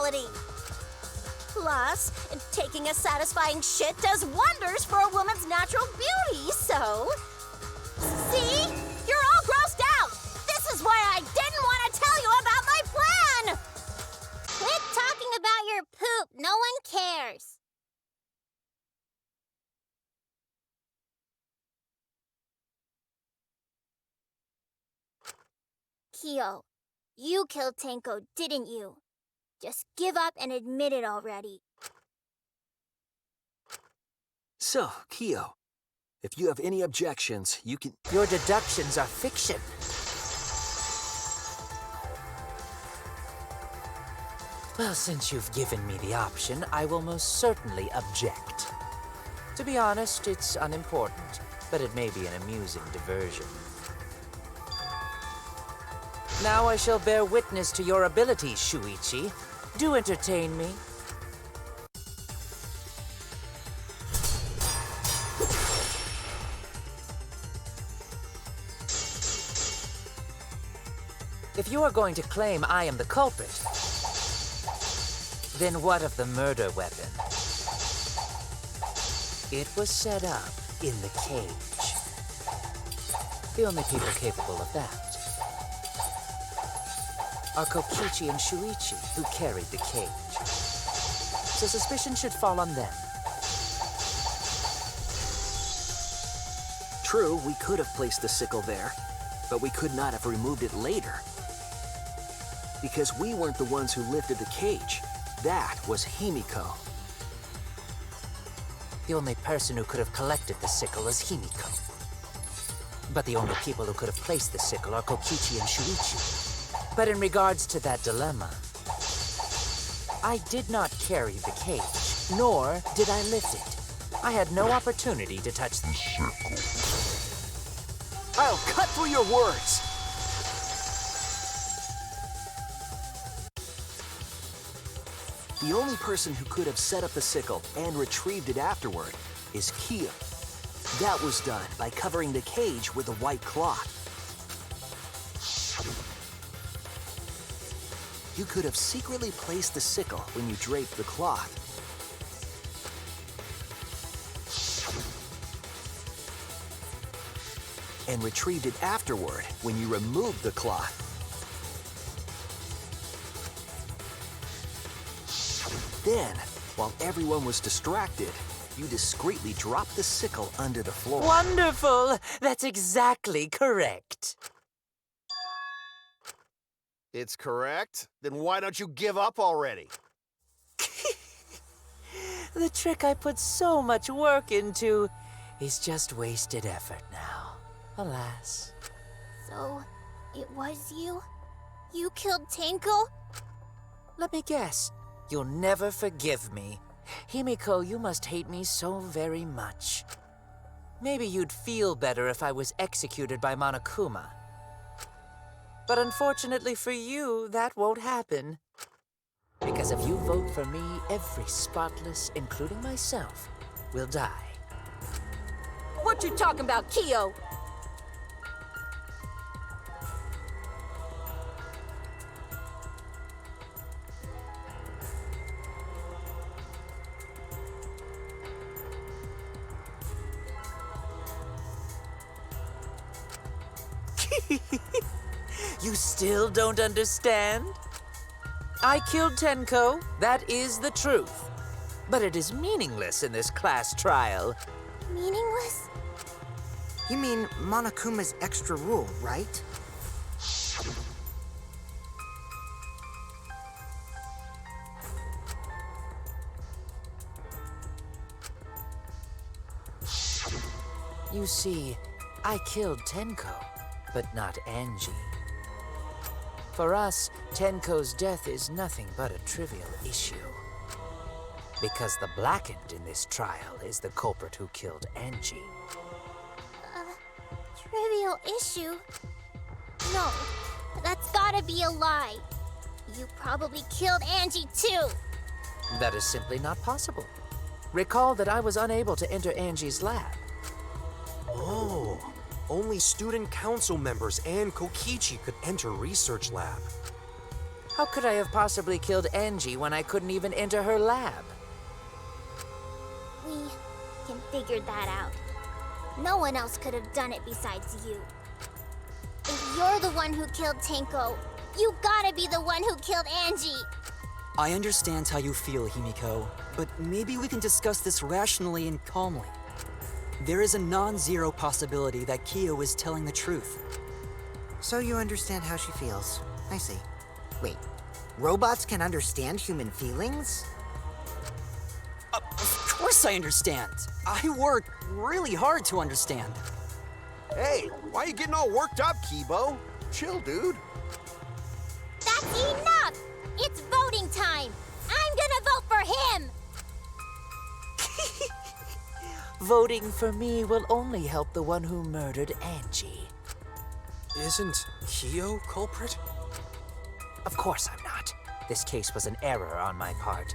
ability. Plus, taking a satisfying shit does wonders for a woman's natural beauty, so... See? You're all grossed out! This is why I didn't want to tell you about my plan! Quit talking about your poop. No one cares. Kyo, you killed Tenko, didn't you? Just give up and admit it already. So, Kyo, if you have any objections, you can... Your deductions are fiction. Well, since you've given me the option, I will most certainly object. To be honest, it's unimportant, but it may be an amusing diversion. Now I shall bear witness to your abilities, Shuichi. Do entertain me. If you are going to claim I am the culprit, then what of the murder weapon? It was set up in the cage. The only people capable of that are Kokichi and Shuichi, who carried the cage. So suspicion should fall on them. True, we could have placed the sickle there, but we could not have removed it later. Because we weren't the ones who lifted the cage. That was Himiko. The only person who could have collected the sickle is Himiko. But the only people who could have placed the sickle are Kokichi and Shuichi. But in regards to that dilemma, I did not carry the cage, nor did I lift it. I had no opportunity to touch the sickle. I'll cut through your words! The only person who could have set up the sickle and retrieved it afterward is Kyo. That was done by covering the cage with a white cloth. You could have secretly placed the sickle when you draped the cloth. And retrieved it afterward when you removed the cloth. Then, while everyone was distracted, you discreetly dropped the sickle under the floor. Wonderful! That's exactly correct. It's correct? Then why don't you give up already? The trick I put so much work into is just wasted effort now. Alas. So, it was you? You killed Tenko? Let me guess. You'll never forgive me. Himiko, you must hate me so very much. Maybe you'd feel better if I was executed by Monokuma. But unfortunately for you, that won't happen. Because if you vote for me, every spotless, including myself, will die. What you talking about, Kyo? You still don't understand? I killed Tenko, that is the truth. But it is meaningless in this class trial. Meaningless? You mean Monokuma's extra rule, right? You see, I killed Tenko, but not Angie. For us, Tenko's death is nothing but a trivial issue. Because the blackened in this trial is the culprit who killed Angie. Trivial issue? No, that's gotta be a lie. You probably killed Angie too. That is simply not possible. Recall that I was unable to enter Angie's lab. Oh, only student council members and Kokichi could enter research lab. How could I have possibly killed Angie when I couldn't even enter her lab? We can figure that out. No one else could have done it besides you. If you're the one who killed Tenko, you gotta be the one who killed Angie. I understand how you feel, Himiko, but maybe we can discuss this rationally and calmly. There is a non-zero possibility that Kyo is telling the truth. So you understand how she feels. I see. Wait, robots can understand human feelings? Of course I understand. I work really hard to understand. Hey, why are you getting all worked up, Kibo? Chill, dude. That's enough! It's voting time! I'm gonna vote for him! Voting for me will only help the one who murdered Angie. Isn't Kyo culprit? Of course I'm not. This case was an error on my part.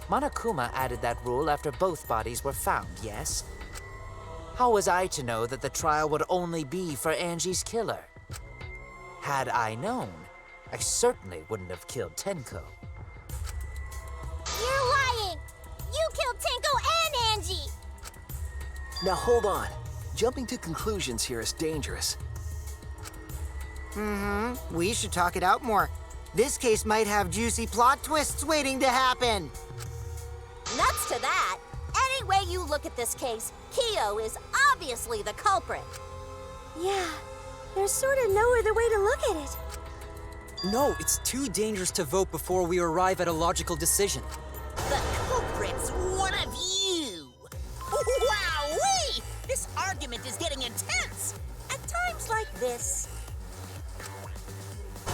Monokuma added that rule after both bodies were found, yes? How was I to know that the trial would only be for Angie's killer? Had I known, I certainly wouldn't have killed Tenko. You're lying! You killed Tenko and Angie! Now hold on. Jumping to conclusions here is dangerous. We should talk it out more. This case might have juicy plot twists waiting to happen. Nuts to that. Any way you look at this case, Kyo is obviously the culprit. Yeah, there's sort of no other way to look at it. No, it's too dangerous to vote before we arrive at a logical decision. The culprit's one of you! Wowee! This argument is getting intense! At times like this...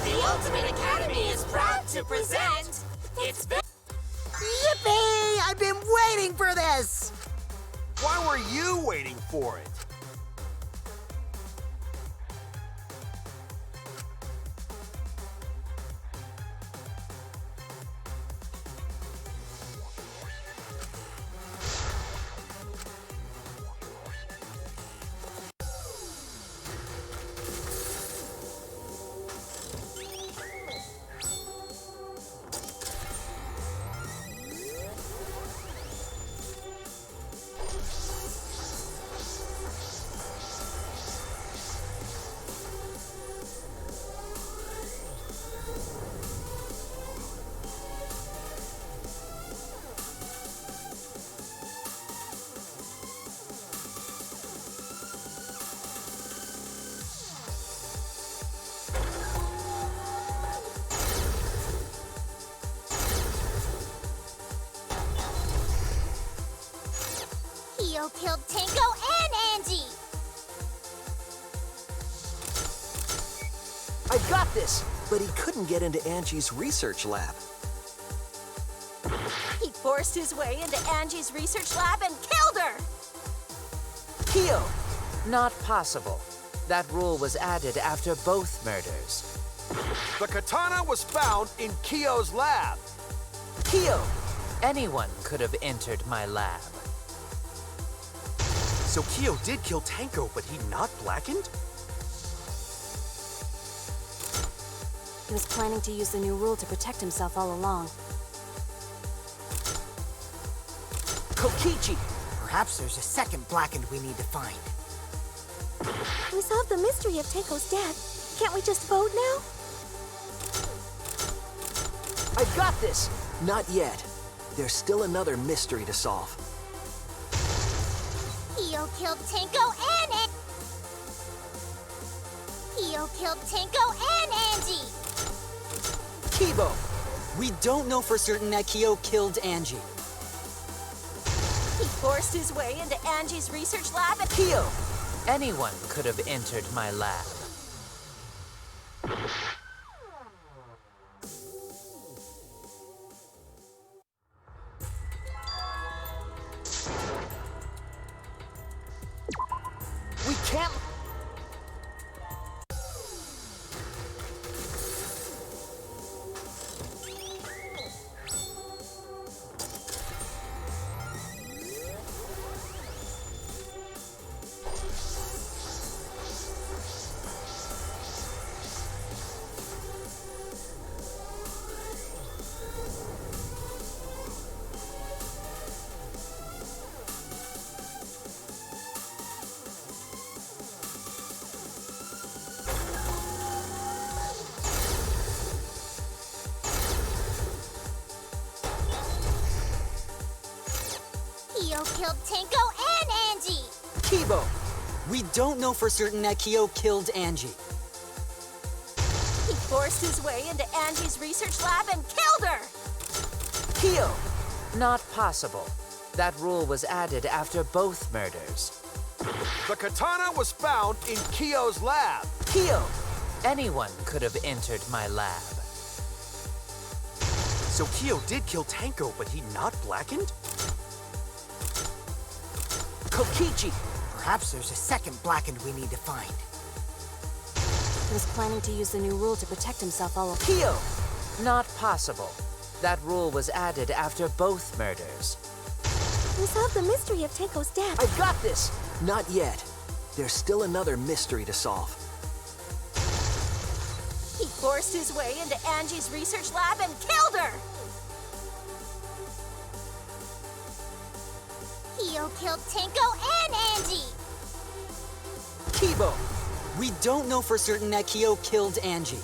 The Ultimate Academy is proud to present its... Yippee! I've been waiting for this! Why were you waiting for it? Kyo killed Tenko and Angie! I got this! But he couldn't get into Angie's research lab. He forced his way into Angie's research lab and killed her! Kyo! Not possible. That rule was added after both murders. The katana was found in Kyo's lab. Kyo! Anyone could have entered my lab. So Kyo did kill Tenko, but he not blackened? He was planning to use the new rule to protect himself all along. Kokichi! Perhaps there's a second blackened we need to find. We solved the mystery of Tenko's death. Can't we just vote now? I got this! Not yet. There's still another mystery to solve. Kyo killed Tenko and Kyo killed Tenko and Angie! Kibo! We don't know for certain that Kyo killed Angie. He forced his way into Angie's research lab and... Kyo! Anyone could have entered my lab. We can't... Kyo killed Tenko and Angie! Kibo! We don't know for certain that Kyo killed Angie. He forced his way into Angie's research lab and killed her! Kyo! Not possible. That rule was added after both murders. The katana was found in Kyo's lab. Kyo! Anyone could have entered my lab. So Kyo did kill Tenko, but he not blackened? Kokichi! Perhaps there's a second blackened we need to find. He was planning to use the new rule to protect himself all along. Kyo! Not possible. That rule was added after both murders. We solved the mystery of Tenko's death. I've got this! Not yet. There's still another mystery to solve. He forced his way into Angie's research lab and killed her! Kyo killed Tenko and Angie! Kibo! We don't know for certain that Kyo killed Angie.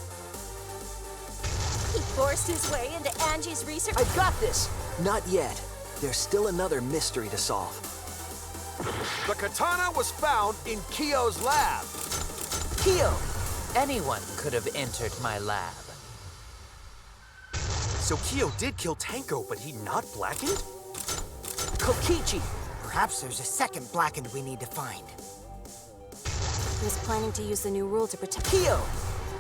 He forced his way into Angie's research. I've got this! Not yet. There's still another mystery to solve. The katana was found in Kyo's lab. Kyo! Anyone could have entered my lab. So Kyo did kill Tenko, but he not blackened? Kokichi! Perhaps there's a second blackened we need to find. He was planning to use the new rule to protect. Kyo!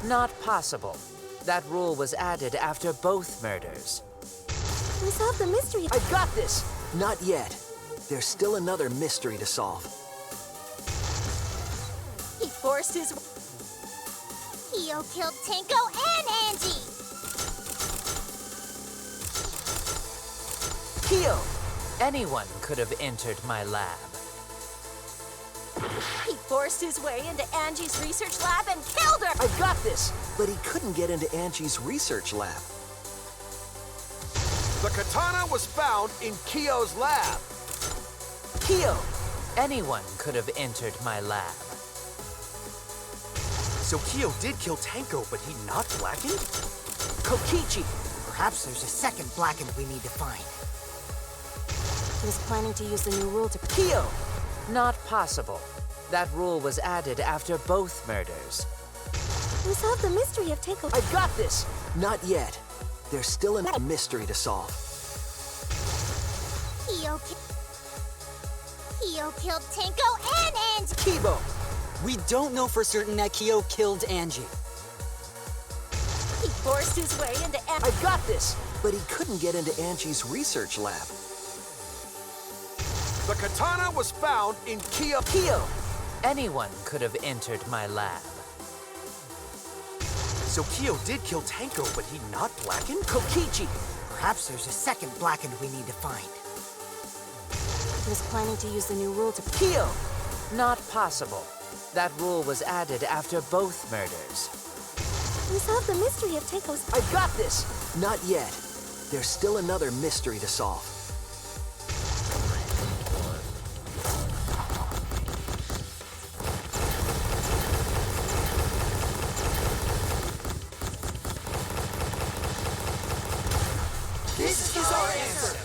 Not possible. That rule was added after both murders. We solved the mystery. I've got this! Not yet. There's still another mystery to solve. He forced his... Kyo killed Tenko and Angie! Kyo! Anyone could have entered my lab. He forced his way into Angie's research lab and killed her! I've got this! But he couldn't get into Angie's research lab. The katana was found in Kyo's lab. Kyo! Anyone could have entered my lab. So Kyo did kill Tenko, but he not blackened? Kokichi! Perhaps there's a second blackened we need to find. He was planning to use the new rule to. Kyo! Not possible. That rule was added after both murders. We solved the mystery of Tenko. I've got this! Not yet. There's still a mystery to solve. Kyo killed Tenko and Angie! Kibo! We don't know for certain that Kyo killed Angie. He forced his way into I've got this! But he couldn't get into Angie's research lab. The katana was found in Kyo. Kyo! Anyone could have entered my lab. So Kyo did kill Tenko, but he not blackened? Kokichi! Perhaps there's a second blackened we need to find. He was planning to use the new rule to. Kyo! Not possible. That rule was added after both murders. We solved the mystery of Tenko's. I've got this! Not yet. There's still another mystery to solve. This is our answer.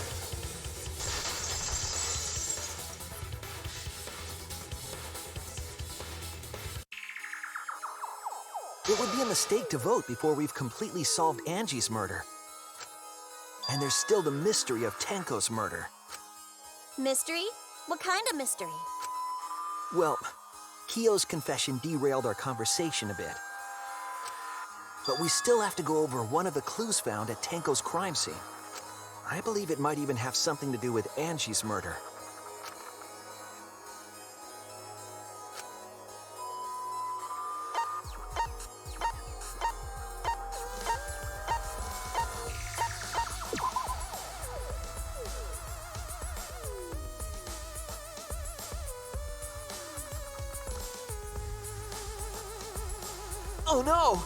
It would be a mistake to vote before we've completely solved Angie's murder. And there's still the mystery of Tenko's murder. Mystery? What kind of mystery? Well, Kyo's confession derailed our conversation a bit. But we still have to go over one of the clues found at Tenko's crime scene. I believe it might even have something to do with Angie's murder. Oh no!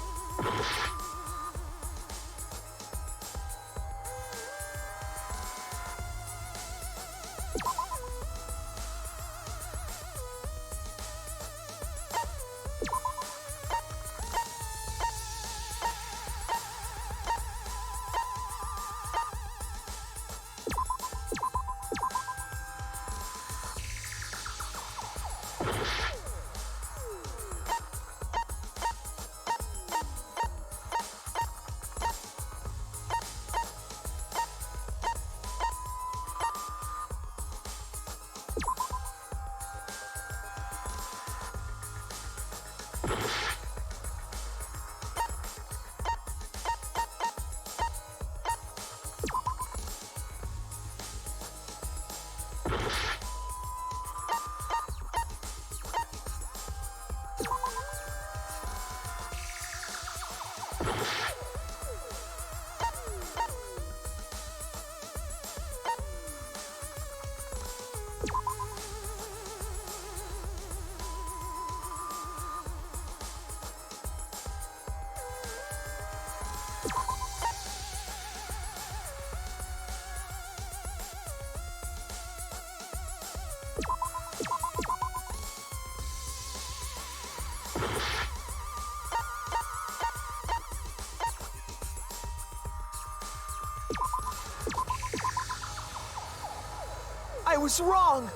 I was wrong!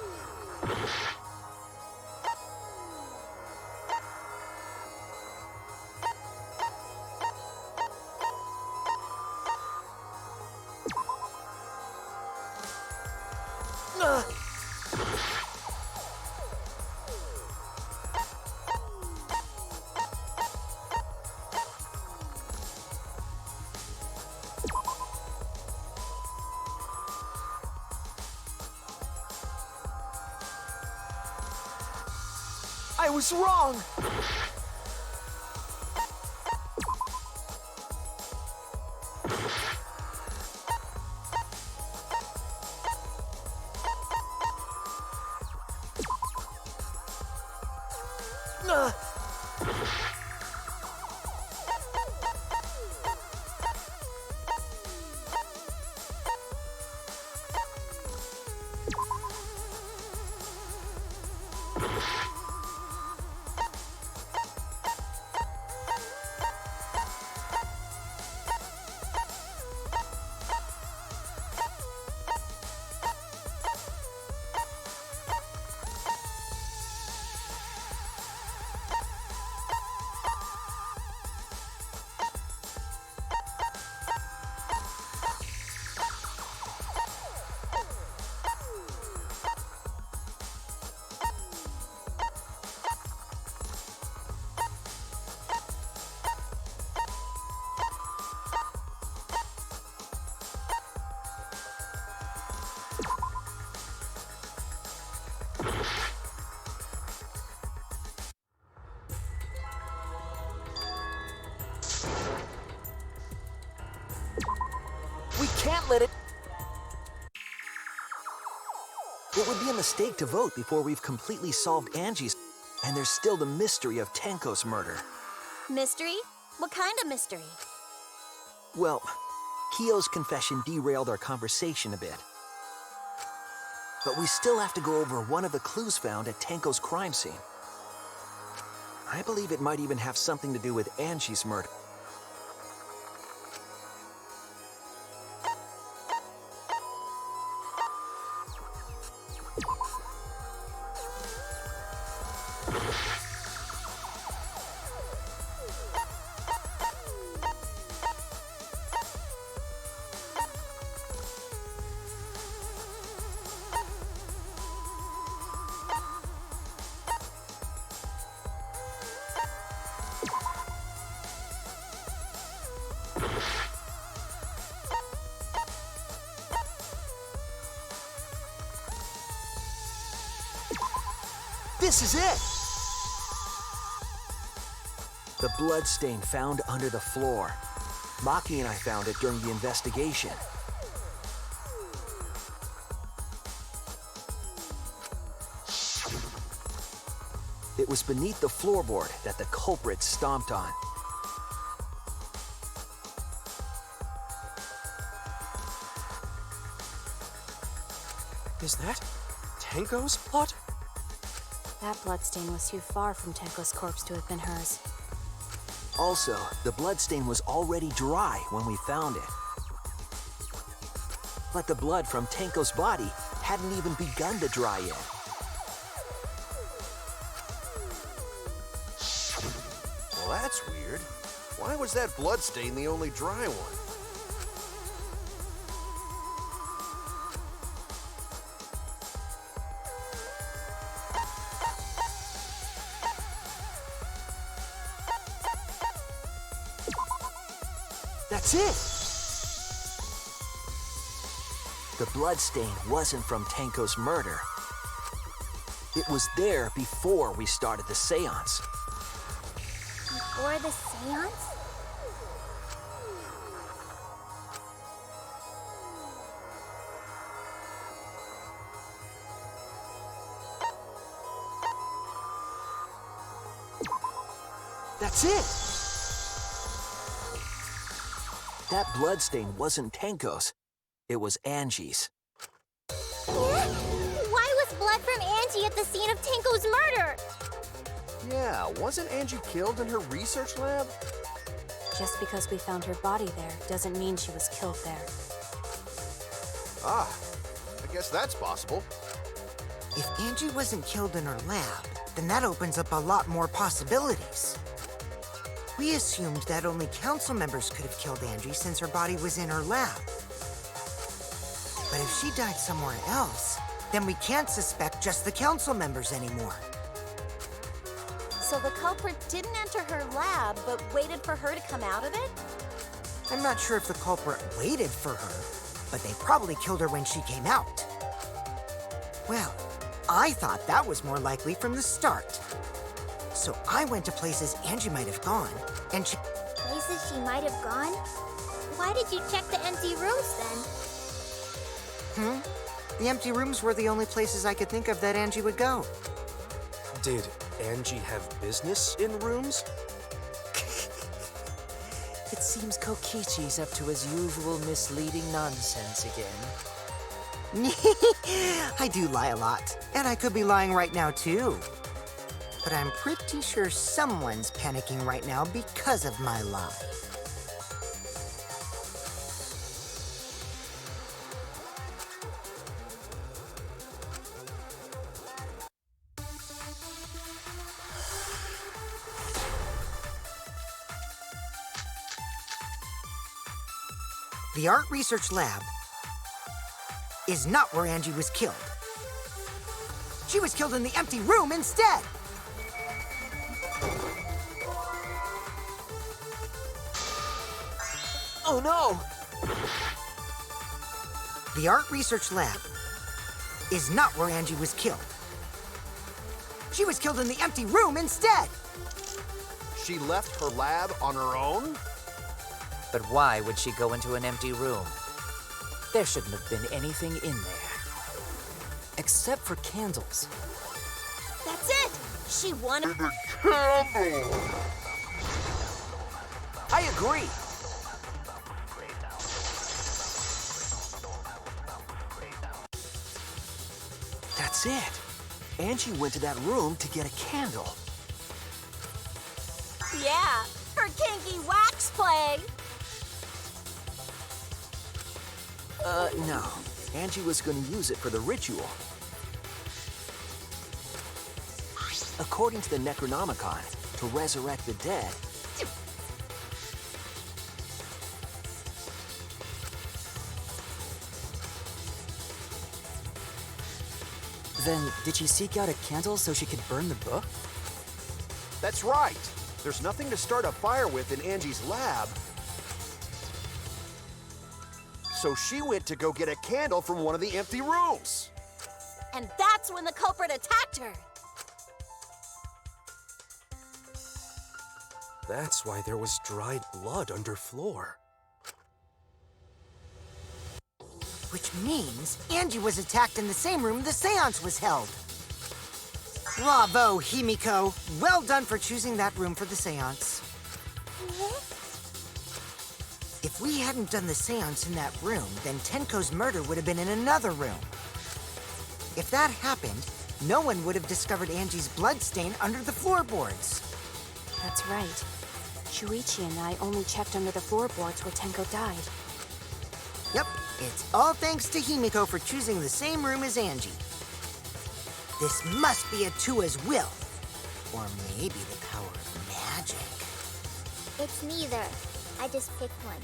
I was wrong! We can't let it... It would be a mistake to vote before we've completely solved Angie's... And there's still the mystery of Tenko's murder. Mystery? What kind of mystery? Well, Kyo's confession derailed our conversation a bit. But we still have to go over one of the clues found at Tenko's crime scene. I believe it might even have something to do with Angie's murder. This is it! The bloodstain found under the floor. Maki and I found it during the investigation. It was beneath the floorboard that the culprit stomped on. Is that Tenko's plot? That bloodstain was too far from Tenko's corpse to have been hers. Also, the bloodstain was already dry when we found it. But the blood from Tenko's body hadn't even begun to dry yet. Well, that's weird. Why was that bloodstain the only dry one? That's it! The bloodstain wasn't from Tenko's murder. It was there before we started the seance. Before the seance? That's it! That bloodstain wasn't Tenko's. It was Angie's. Why was blood from Angie at the scene of Tenko's murder? Yeah, wasn't Angie killed in her research lab? Just because we found her body there doesn't mean she was killed there. Ah, I guess that's possible. If Angie wasn't killed in her lab, then that opens up a lot more possibilities. We assumed that only council members could have killed Angie since her body was in her lab. But if she died somewhere else, then we can't suspect just the council members anymore. So the culprit didn't enter her lab, but waited for her to come out of it? I'm not sure if the culprit waited for her, but they probably killed her when she came out. Well, I thought that was more likely from the start. So I went to places Angie might have gone, and she... Places she might have gone? Why did you check the empty rooms then? The empty rooms were the only places I could think of that Angie would go. Did Angie have business in rooms? It seems Kokichi's up to his usual misleading nonsense again. I do lie a lot, and I could be lying right now too. But I'm pretty sure someone's panicking right now because of my lie. The art research lab is not where Angie was killed. She was killed in the empty room instead. Oh no! The art research lab is not where Angie was killed. She was killed in the empty room instead. She left her lab on her own? But why would she go into an empty room? There shouldn't have been anything in there. Except for candles. That's it! She wanted The candle! I agree. That's it. Angie went to that room to get a candle. Yeah, her kinky wax play. No. Angie was going to use it for the ritual. According to the Necronomicon, to resurrect the dead, Then, did she seek out a candle so she could burn the book? That's right. There's nothing to start a fire with in Angie's lab. So she went to go get a candle from one of the empty rooms. And that's when the culprit attacked her. That's why there was dried blood underfloor. Which means Angie was attacked in the same room the seance was held. Bravo, Himiko. Well done for choosing that room for the seance. If we hadn't done the seance in that room, then Tenko's murder would have been in another room. If that happened, no one would have discovered Angie's bloodstain under the floorboards. That's right. Shuichi and I only checked under the floorboards where Tenko died. Yep, it's all thanks to Himiko for choosing the same room as Angie. This must be Atua's will. Or maybe the power of magic. It's neither. I just picked one.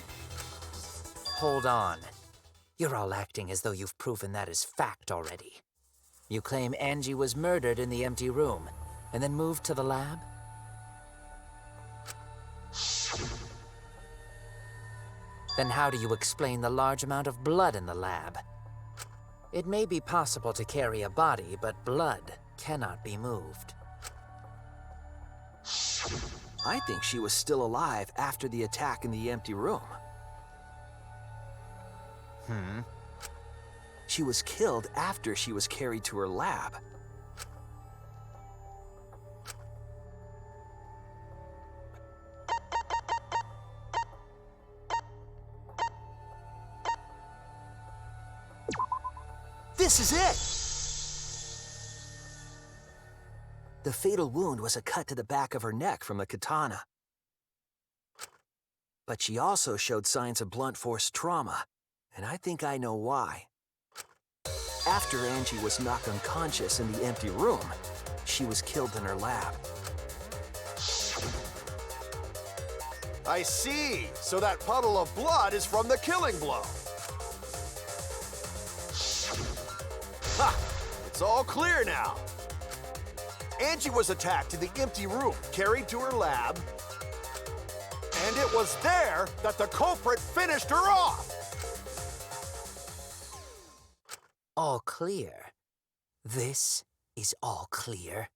Hold on. You're all acting as though you've proven that is fact already. You claim Angie was murdered in the empty room, and then moved to the lab? Then how do you explain the large amount of blood in the lab? It may be possible to carry a body, but blood cannot be moved. I think she was still alive after the attack in the empty room. She was killed after she was carried to her lab. This is it! The fatal wound was a cut to the back of her neck from a katana. But she also showed signs of blunt force trauma, and I think I know why. After Angie was knocked unconscious in the empty room, she was killed in her lab. I see. So that puddle of blood is from the killing blow. Ha! It's all clear now. Angie was attacked in the empty room, carried to her lab, and it was there that the culprit finished her off. All clear. This is all clear.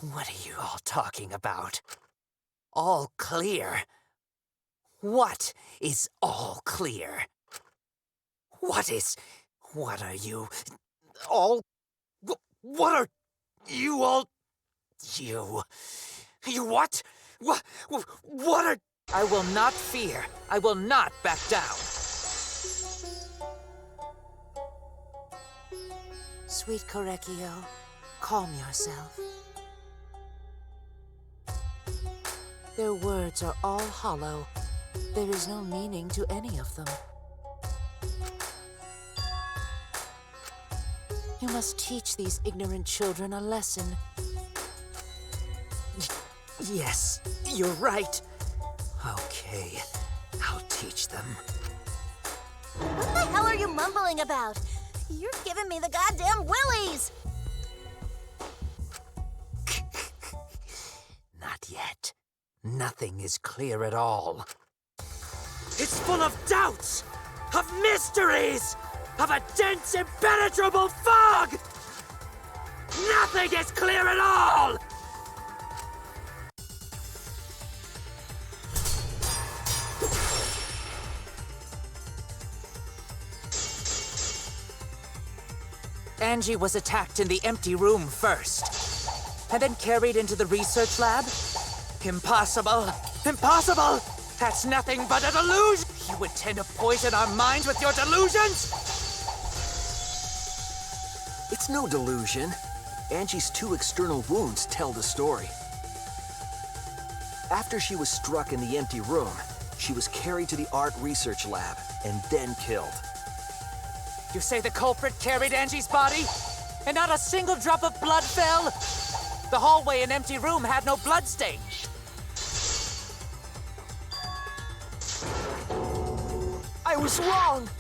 What are you all talking about? All clear? What is all clear? What are you all... What are you all... You what? What are... I will not fear. I will not back down. Sweet Korekio, calm yourself. Their words are all hollow. There is no meaning to any of them. You must teach these ignorant children a lesson. Yes, you're right. Okay, I'll teach them. What the hell are you mumbling about? You're giving me the goddamn willies! Not yet. Nothing is clear at all. It's full of doubts, of mysteries, of a dense, impenetrable fog! Nothing is clear at all! Angie was attacked in the empty room first, and then carried into the research lab? Impossible! Impossible! That's nothing but a delusion! You intend to poison our minds with your delusions? It's no delusion. Angie's 2 external wounds tell the story. After she was struck in the empty room, she was carried to the art research lab and then killed. You say the culprit carried Angie's body, and not a single drop of blood fell? The hallway and empty room had no bloodstain. I was wrong!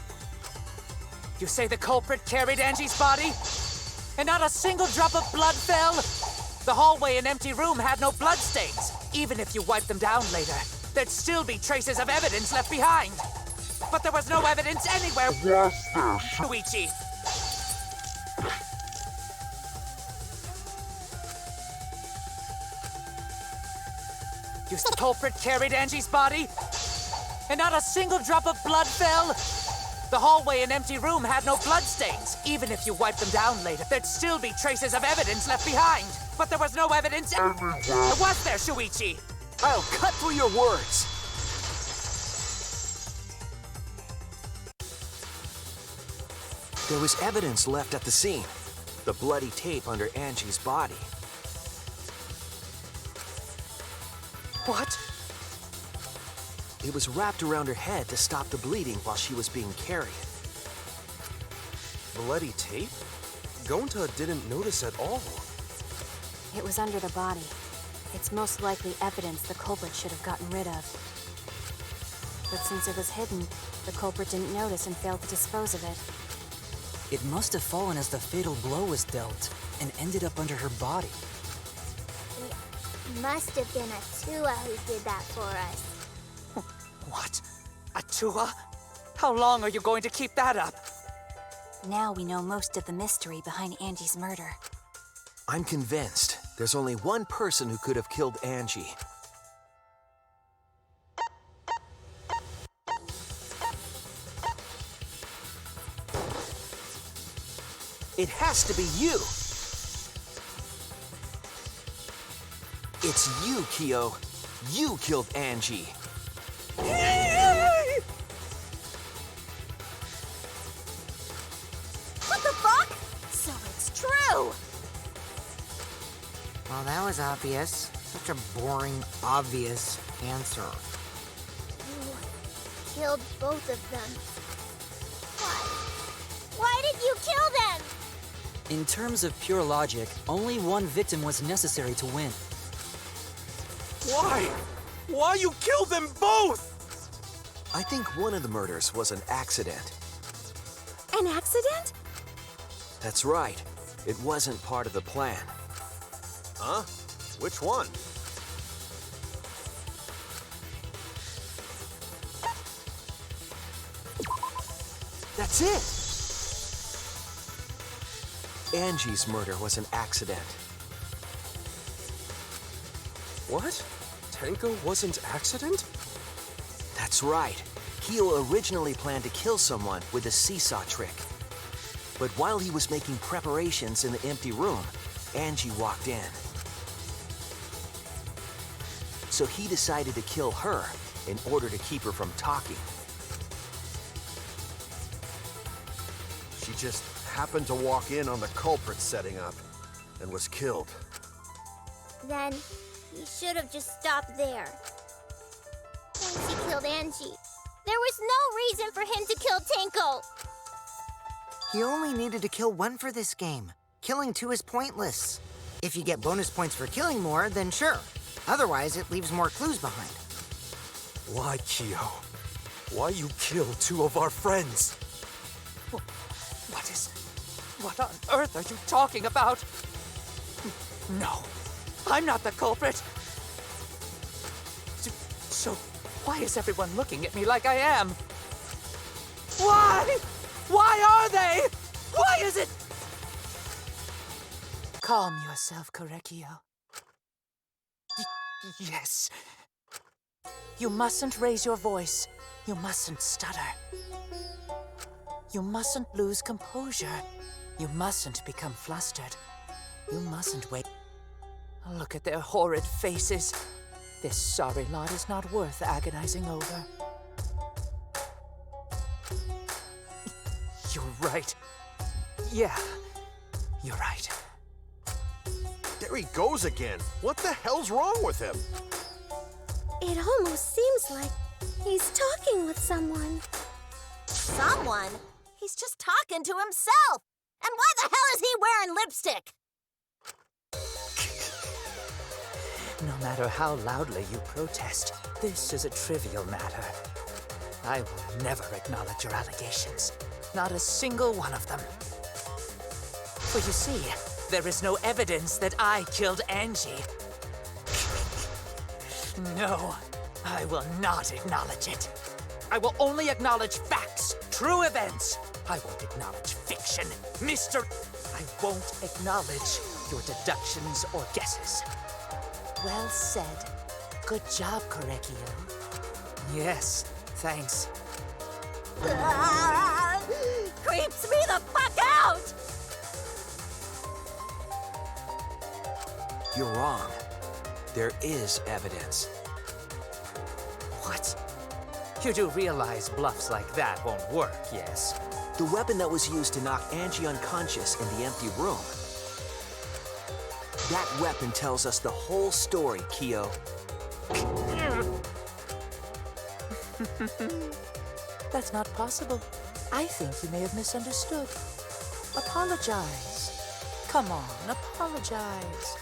You say the culprit carried Angie's body, and not a single drop of blood fell? The hallway and empty room had no bloodstains. Even if you wiped them down later, there'd still be traces of evidence left behind. But there was no evidence anywhere. Yes, Shuichi. You say the culprit carried Angie's body, and not a single drop of blood fell? The hallway and empty room had no bloodstains. Even if you wiped them down later, there'd still be traces of evidence left behind. But there was no evidence anywhere. Was there, Shuichi? I'll cut through your words. There was evidence left at the scene. The bloody tape under Angie's body. What? It was wrapped around her head to stop the bleeding while she was being carried. Bloody tape? Gonta didn't notice at all. It was under the body. It's most likely evidence the culprit should have gotten rid of. But since it was hidden, the culprit didn't notice and failed to dispose of it. It must have fallen as the fatal blow was dealt and ended up under her body. It must have been Atua who did that for us. What? Atua? How long are you going to keep that up? Now we know most of the mystery behind Angie's murder. I'm convinced there's only one person who could have killed Angie. It has to be you! It's you, Kyo. You killed Angie. What the fuck? So it's true! Well, that was obvious. Such a boring, obvious answer. You killed both of them. Why did you kill them? In terms of pure logic, only one victim was necessary to win. Why? Why you killed them both? I think one of the murders was an accident. An accident? That's right. It wasn't part of the plan. Huh? Which one? That's it! Angie's murder was an accident. What? Tenko wasn't accident? That's right. Kyo originally planned to kill someone with a seesaw trick. But while he was making preparations in the empty room, Angie walked in. So he decided to kill her in order to keep her from talking. She just happened to walk in on the culprit setting up and was killed. Then, he should have just stopped there. Once he killed Angie, there was no reason for him to kill Tenko. He only needed to kill one for this game. Killing two is pointless. If you get bonus points for killing more, then sure. Otherwise, it leaves more clues behind. Why, Kyo? Why you kill two of our friends? What on earth are you talking about? No, I'm not the culprit. So why is everyone looking at me like I am? Why? Why are they? Why is it? Calm yourself, Korekio. Yes. You mustn't raise your voice. You mustn't stutter. You mustn't lose composure. You mustn't become flustered. You mustn't wait. Look at their horrid faces. This sorry lot is not worth agonizing over. You're right. Yeah, you're right. There he goes again. What the hell's wrong with him? It almost seems like he's talking with someone. Someone? He's just talking to himself. And why the hell is he wearing lipstick? No matter how loudly you protest, this is a trivial matter. I will never acknowledge your allegations. Not a single one of them. For you see, there is no evidence that I killed Angie. No, I will not acknowledge it. I will only acknowledge facts, true events. I won't acknowledge fiction, Mr. I won't acknowledge your deductions or guesses. Well said. Good job, Korekio. Yes, thanks. Creeps me the fuck out! You're wrong. There is evidence. What? You do realize bluffs like that won't work, yes? The weapon that was used to knock Angie unconscious in the empty room. That weapon tells us the whole story, Kyo. That's not possible. I think you may have misunderstood. Apologize. Come on, apologize.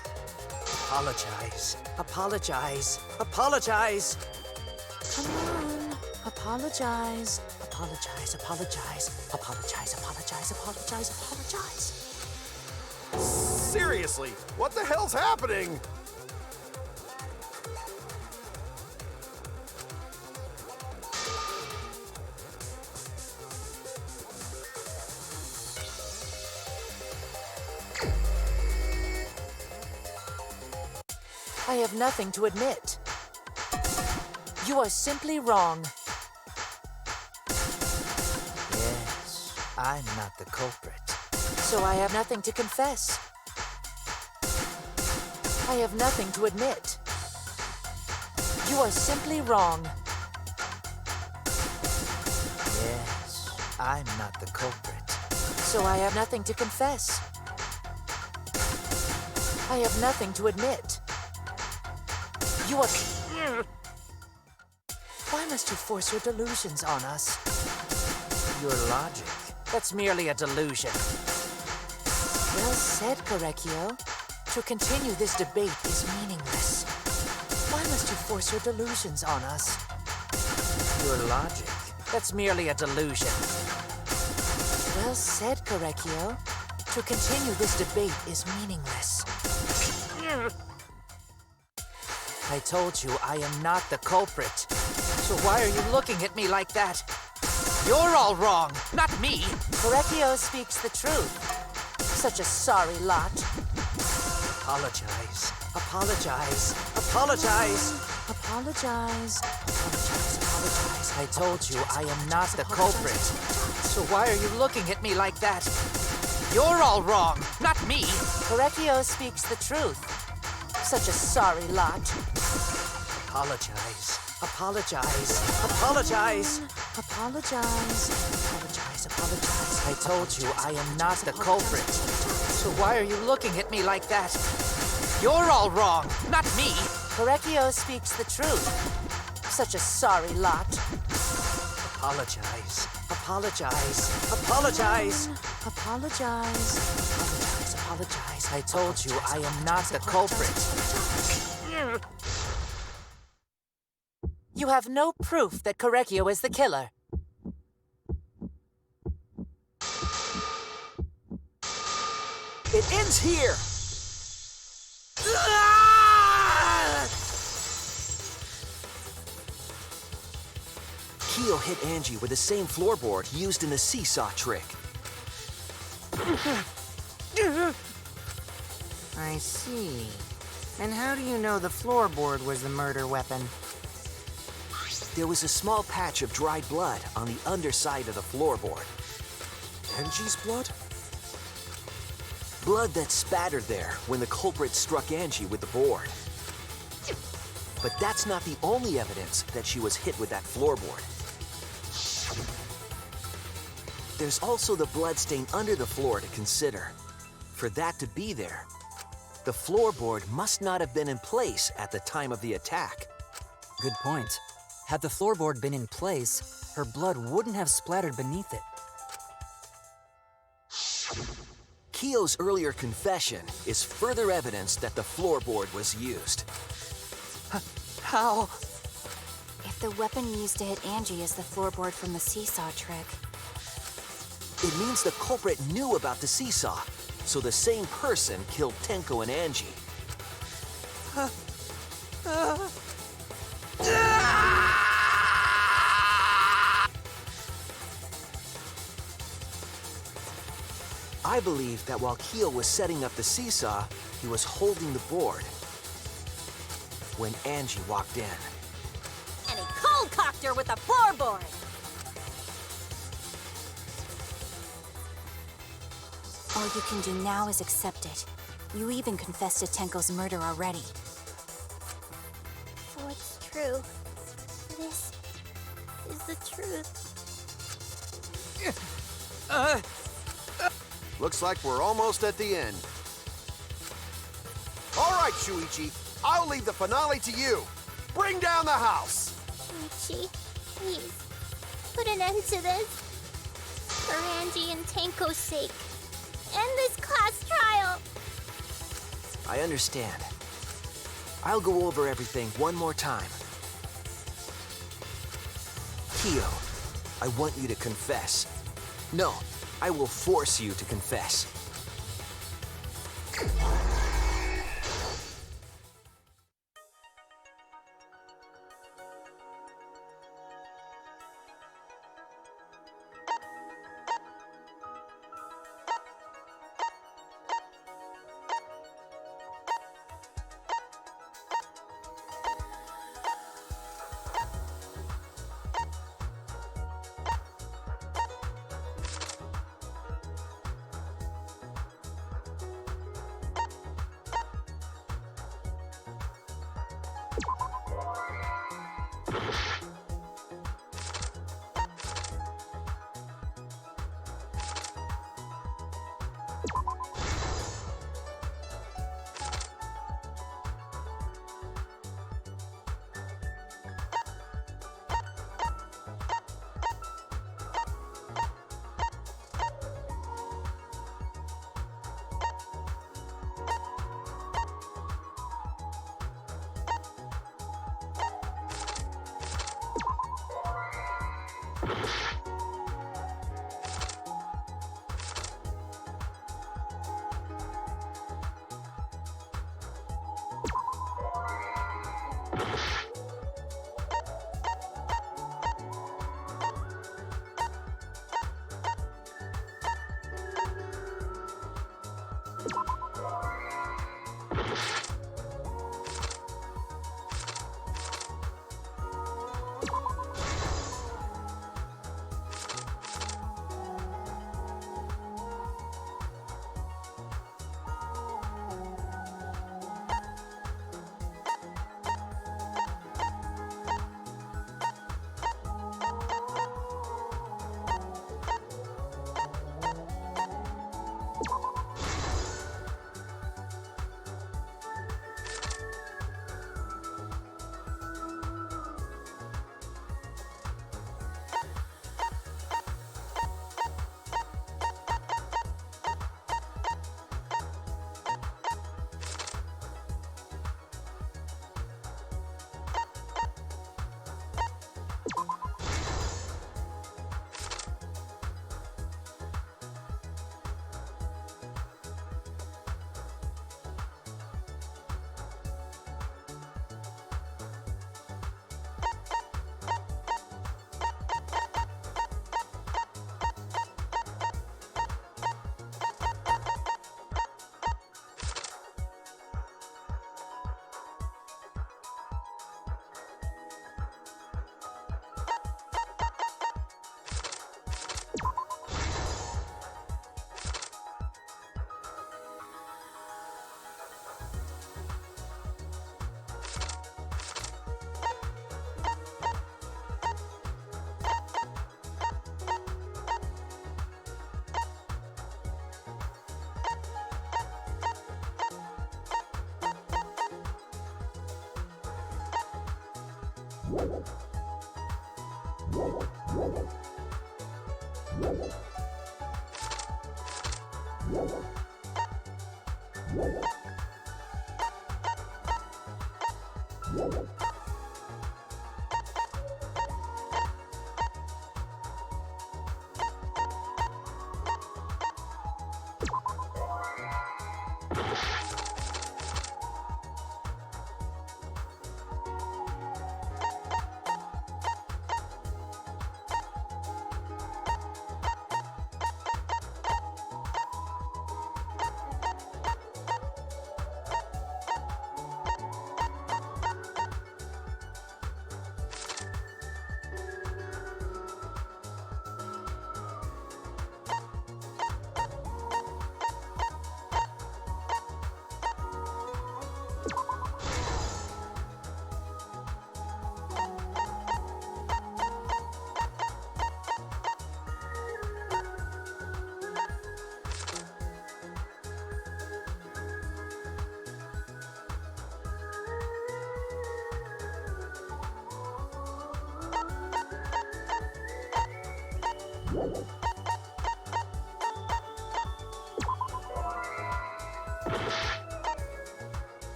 Apologize. Apologize. Apologize. Come on. Apologize. Apologize. Apologize. Apologize. Apologize. Apologize. Apologize. Seriously, what the hell's happening? I have nothing to admit. You are simply wrong. Yes, I'm not the culprit. So I have nothing to confess. I have nothing to admit. You are simply wrong. Yes, I'm not the culprit. So I have nothing to confess. I have nothing to admit. You are... Why must you force your delusions on us? Your logic, That's merely a delusion. Well said, Korekio. To continue this debate is meaningless. Why must you force your delusions on us? Your logic. That's merely a delusion. Well said, Korekio. To continue this debate is meaningless. I told you I am not the culprit. So why are you looking at me like that? You're all wrong, not me. Korekio speaks the truth. Such a sorry lot. Apologize. Apologize. Apologize. Apologize. Apologize. Apologize. I told you I am not the culprit. So why are you looking at me like that? You're all wrong, not me. Korekio speaks the truth. Such a sorry lot. Apologize. Apologize. Apologize. Apologize. Apologize. Apologize. I told you I am not the culprit. So why are you looking at me like that? You're all wrong, not me. Korekio speaks the truth. Such a sorry lot. Apologize. Apologize. Apologize. Apologize. Apologize. Apologize. I told you I am not the culprit. You have no proof that Korekio is the killer. It ends here! Kyo hit Angie with the same floorboard used in the seesaw trick. I see. And how do you know the floorboard was the murder weapon? There was a small patch of dried blood on the underside of the floorboard. Angie's blood? Blood that spattered there when the culprit struck Angie with the board. But that's not the only evidence that she was hit with that floorboard. There's also the bloodstain under the floor to consider. For that to be there, the floorboard must not have been in place at the time of the attack. Good point. Had the floorboard been in place, her blood wouldn't have splattered beneath it. Kyo's earlier confession is further evidence that the floorboard was used. How? If the weapon used to hit Angie is the floorboard from the seesaw trick, It means the culprit knew about the seesaw, so the same person killed Tenko and Angie. I believe that while Kyo was setting up the seesaw, he was holding the board when Angie walked in. And he cold-cocked her with a floorboard. all you can do now is accept it. You even confessed to Tenko's murder already. So it's true. This is the truth. Looks like we're almost at the end. All right, Shuichi. I'll leave the finale to you. Bring down the house. Shuichi, please, put an end to this. For Angie and Tenko's sake. End this class trial. I understand. I'll go over everything one more time. Kyo, I want you to confess. No, I will force you to confess.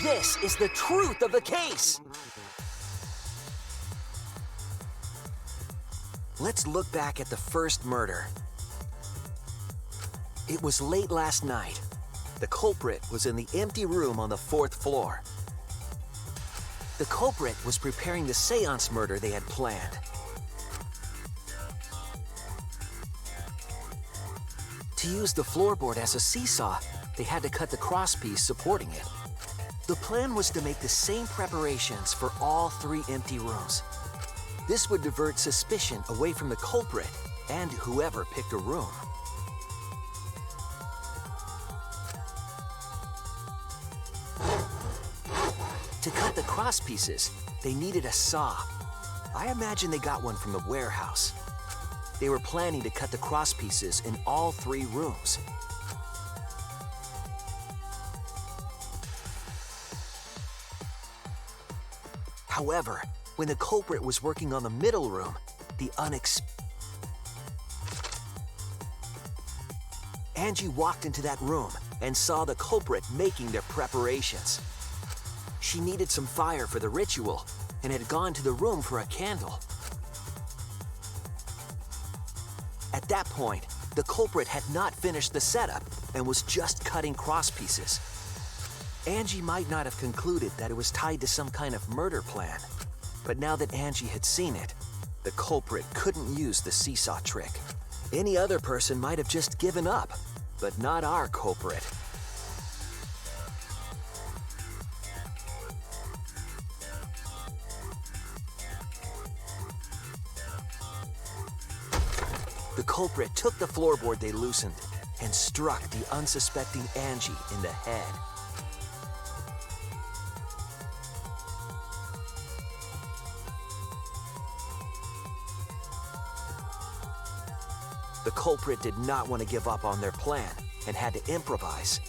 This is the truth of the case! Let's look back at the first murder. It was late last night. The culprit was in the empty room on the 4th floor. The culprit was preparing the seance murder they had planned. To use the floorboard as a seesaw, they had to cut the crosspiece supporting it. The plan was to make the same preparations for all 3 empty rooms. This would divert suspicion away from the culprit and whoever picked a room. To cut the crosspieces, they needed a saw. I imagine they got one from the warehouse. They were planning to cut the crosspieces in all 3 rooms. However, when the culprit was working on the middle room, Angie walked into that room and saw the culprit making their preparations. She needed some fire for the ritual and had gone to the room for a candle. At that point, the culprit had not finished the setup and was just cutting crosspieces. Angie might not have concluded that it was tied to some kind of murder plan, but now that Angie had seen it, the culprit couldn't use the seesaw trick. Any other person might have just given up, but not our culprit. The culprit took the floorboard they loosened and struck the unsuspecting Angie in the head. The culprit did not want to give up on their plan and had to improvise.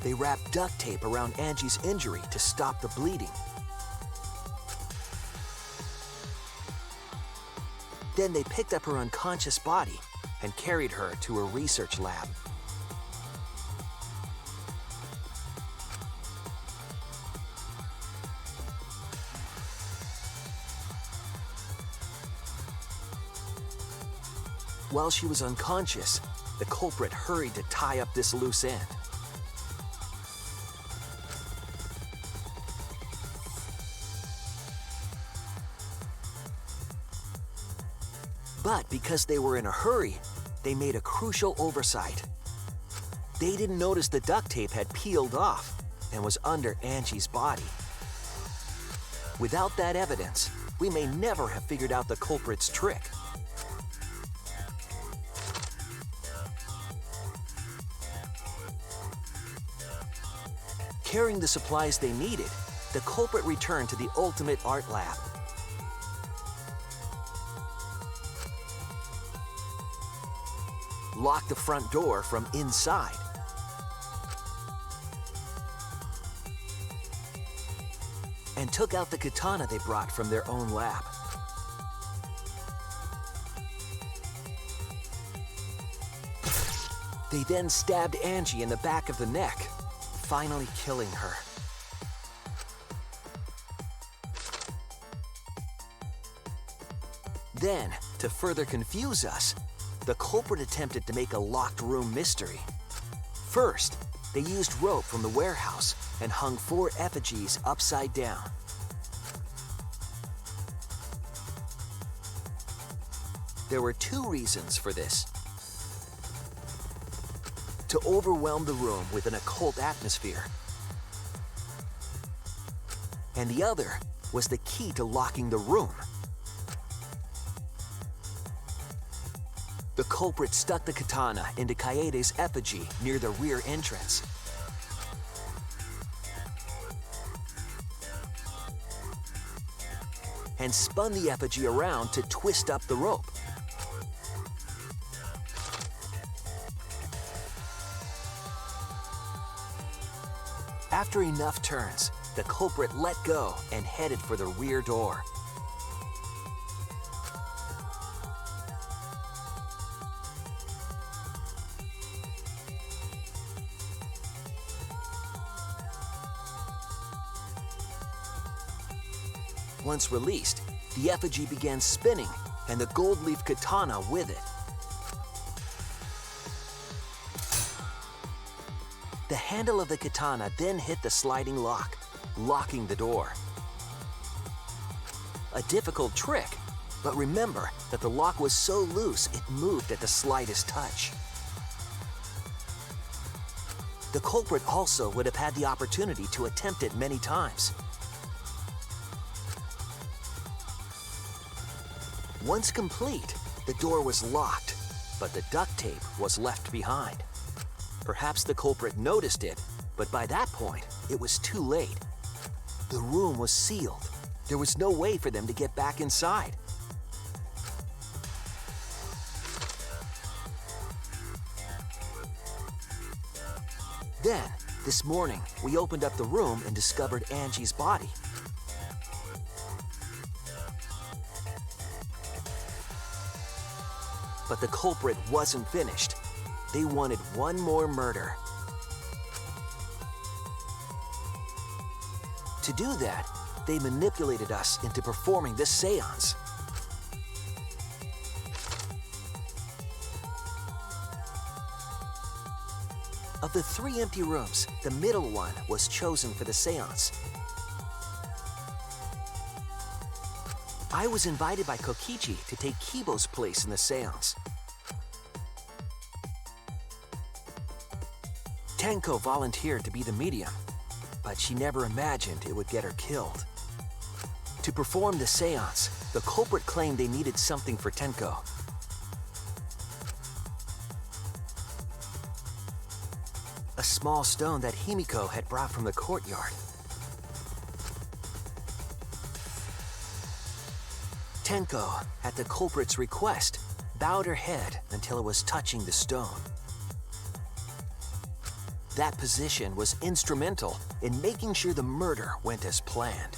They wrapped duct tape around Angie's injury to stop the bleeding. Then they picked up her unconscious body and carried her to a research lab. While she was unconscious, the culprit hurried to tie up this loose end. But because they were in a hurry, they made a crucial oversight. They didn't notice the duct tape had peeled off and was under Angie's body. Without that evidence, we may never have figured out the culprit's trick. Carrying the supplies they needed, the culprit returned to the ultimate art lab. Locked the front door from inside. And took out the katana they brought from their own lab. They then stabbed Angie in the back of the neck, finally killing her. Then, to further confuse us, the culprit attempted to make a locked room mystery. First, they used rope from the warehouse and hung 4 effigies upside down. There were 2 reasons for this. To overwhelm the room with an occult atmosphere. And the other was the key to locking the room. The culprit stuck the katana into Kaede's effigy near the rear entrance. And spun the effigy around to twist up the rope. After enough turns, the culprit let go and headed for the rear door. Once released, the effigy began spinning, and the gold leaf katana with it. The handle of the katana then hit the sliding lock, locking the door. A difficult trick, but remember that the lock was so loose it moved at the slightest touch. The culprit also would have had the opportunity to attempt it many times. Once complete, the door was locked, but the duct tape was left behind. Perhaps the culprit noticed it, but by that point, it was too late. The room was sealed. There was no way for them to get back inside. Then, this morning, we opened up the room and discovered Angie's body. But the culprit wasn't finished. They wanted one more murder. To do that, they manipulated us into performing this seance. Of the 3 empty rooms, the middle one was chosen for the seance. I was invited by Kokichi to take Kibo's place in the seance. Tenko volunteered to be the medium. but she never imagined it would get her killed. To perform the seance, the culprit claimed they needed something for Tenko. A small stone that Himiko had brought from the courtyard. Tenko, at the culprit's request, bowed her head until it was touching the stone. That position was instrumental in making sure the murder went as planned.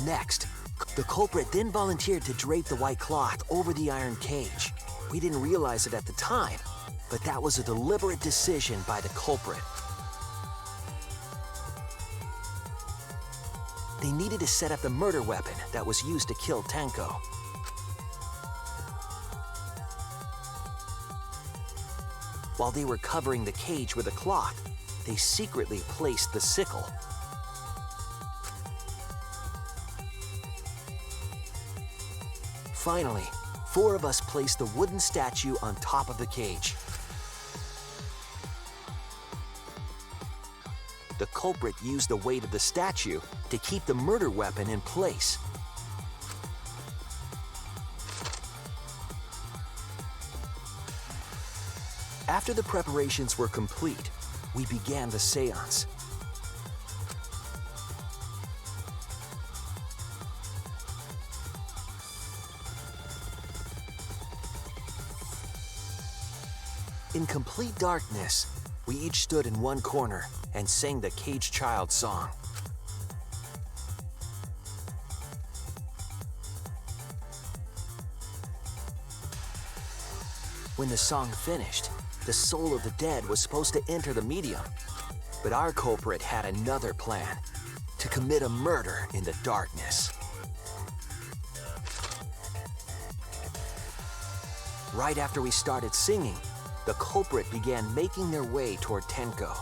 Next, the culprit then volunteered to drape the white cloth over the iron cage. We didn't realize it at the time, but that was a deliberate decision by the culprit. They needed to set up the murder weapon that was used to kill Tenko. While they were covering the cage with a cloth, they secretly placed the sickle. Finally, 4 of us placed the wooden statue on top of the cage. The culprit used the weight of the statue to keep the murder weapon in place. After the preparations were complete, we began the seance. In complete darkness, we each stood in one corner and sang the Caged Child song. When the song finished, the soul of the dead was supposed to enter the medium, but our culprit had another plan: to commit a murder in the darkness. Right after we started singing, the culprit began making their way toward Tenko.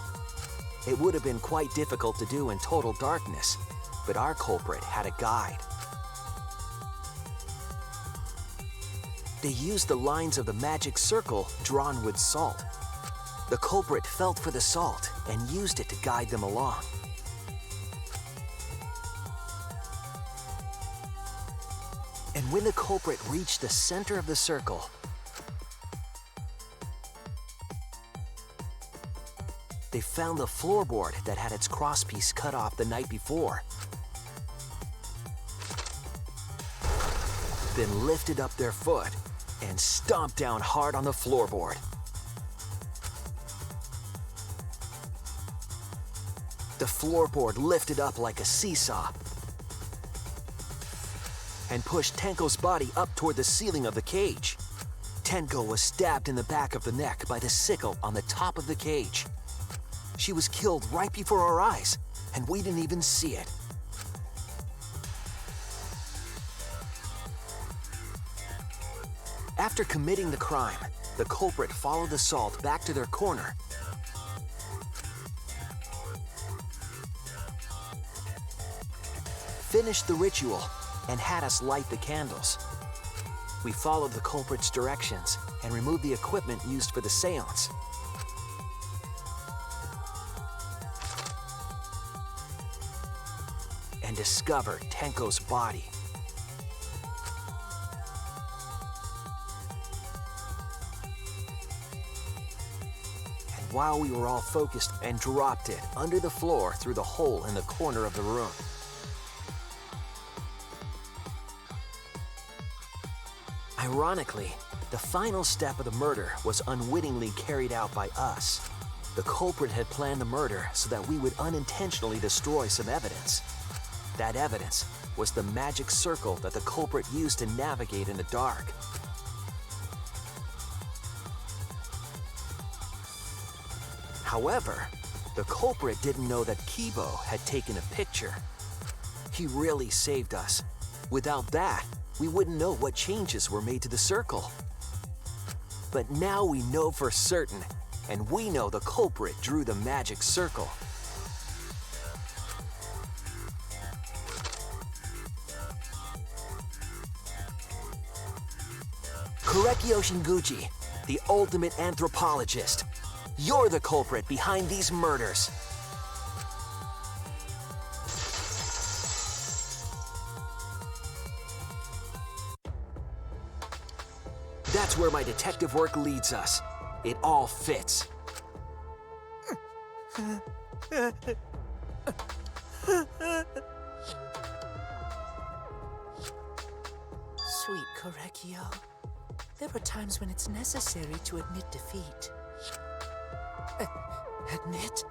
It would have been quite difficult to do in total darkness, but our culprit had a guide. They used the lines of the magic circle drawn with salt. The culprit felt for the salt and used it to guide them along. And when the culprit reached the center of the circle, they found the floorboard that had its crosspiece cut off the night before. Then lifted up their foot and stomped down hard on the floorboard. The floorboard lifted up like a seesaw and pushed Tenko's body up toward the ceiling of the cage. Tenko was stabbed in the back of the neck by the sickle on the top of the cage. She was killed right before our eyes, and we didn't even see it. After committing the crime, the culprit followed the salt back to their corner. Finished the ritual and had us light the candles. We followed the culprit's directions and removed the equipment used for the seance. And discovered Tenko's body. And while we were all focused, and dropped it under the floor through the hole in the corner of the room. Ironically, the final step of the murder was unwittingly carried out by us. The culprit had planned the murder so that we would unintentionally destroy some evidence. That evidence was the magic circle that the culprit used to navigate in the dark. However, the culprit didn't know that Kibo had taken a picture. He really saved us. Without that, we wouldn't know what changes were made to the circle. But now we know for certain, and we know the culprit drew the magic circle. Korekyo Shinguchi, the ultimate anthropologist. You're the culprit behind these murders. That's where my detective work leads us. It all fits. Sweet Korekio. There are times when it's necessary to admit defeat. Admit?